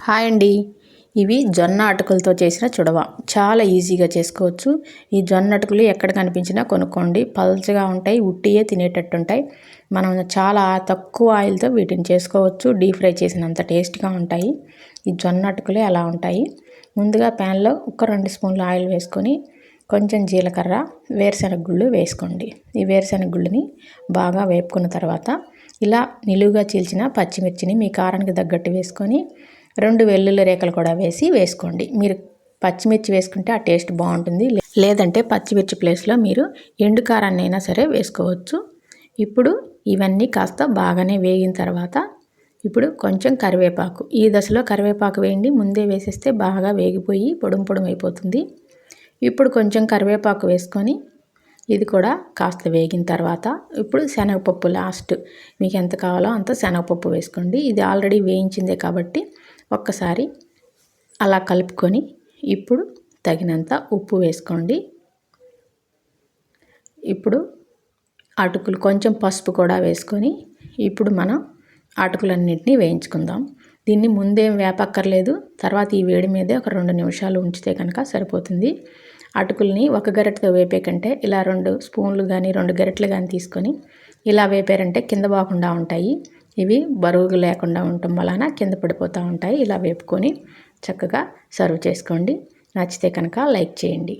Hi అండి. ఇవి జొన్న అటుకులతో చేసిన చుడవ. చాలా ఈజీగా చేసుకోవచ్చు. ఈ జొన్న అటుకులు ఎక్కడ కనిపించినా కొనుక్కోండి. పల్చగా ఉంటాయి, ఉట్టియే తినేటట్టు ఉంటాయి. మనం చాలా తక్కువ ఆయిల్తో వీటిని చేసుకోవచ్చు. డీప్ ఫ్రై చేసినంత టేస్ట్గా ఉంటాయి. ఈ జొన్న అటుకులే అలా ఉంటాయి. ముందుగా ప్యాన్లో ఒక 2 స్పూన్ల ఆయిల్ వేసుకొని కొంచెం జీలకర్ర, వేరుశనగ గుళ్ళు వేసుకోండి. ఈ వేరుశనగ గుళ్ళని బాగా వేపుకున్న తర్వాత ఇలా నిలువుగా చీల్చిన పచ్చిమిర్చిని మీ కారానికి తగ్గట్టు వేసుకొని 2 వెల్లుల్లి రేఖలు కూడా వేసుకోండి. మీరు పచ్చిమిర్చి వేసుకుంటే ఆ టేస్ట్ బాగుంటుంది. లేదంటే పచ్చిమిర్చి ప్లేస్లో మీరు ఎండు కారాన్ని అయినా సరే వేసుకోవచ్చు. ఇప్పుడు ఇవన్నీ కాస్త బాగానే వేగిన తర్వాత ఇప్పుడు కొంచెం కరివేపాకు, ఈ దశలో కరివేపాకు వేయండి. ముందే వేసేస్తే బాగా వేగిపోయి పొడుం అయిపోతుంది. ఇప్పుడు కొంచెం కరివేపాకు వేసుకొని ఇది కూడా కాస్త వేగిన తర్వాత ఇప్పుడు శనగపప్పు లాస్ట్ మీకు ఎంత కావాలో అంత శనగపప్పు వేసుకోండి. ఇది ఆల్రెడీ వేయించిందే కాబట్టి ఒక్కసారి అలా కలుపుకొని ఇప్పుడు తగినంత ఉప్పు వేసుకోండి. ఇప్పుడు అటుకులు కొంచెం పసుపు కూడా వేసుకొని ఇప్పుడు మనం అటుకులన్నింటినీ వేయించుకుందాం. దీన్ని ముందేం వేపక్కర్లేదు. తర్వాత ఈ వేడి మీదే ఒక 2 నిమిషాలు ఉంచితే కనుక సరిపోతుంది. అటుకుల్ని ఒక గరిటెతో వేపే కంటే ఇలా 2 స్పూన్లు కానీ 2 గరిటెలు కానీ తీసుకొని ఇలా వేపారంటే కింద పోకుండా ఉంటాయి. ఇవి బరువుగా లేకుండా ఉండటం వలన కింద పడిపోతూ ఉంటాయి. ఇలా వేపుకొని చక్కగా సర్వ్ చేసుకోండి. నచ్చితే కనుక లైక్ చేయండి.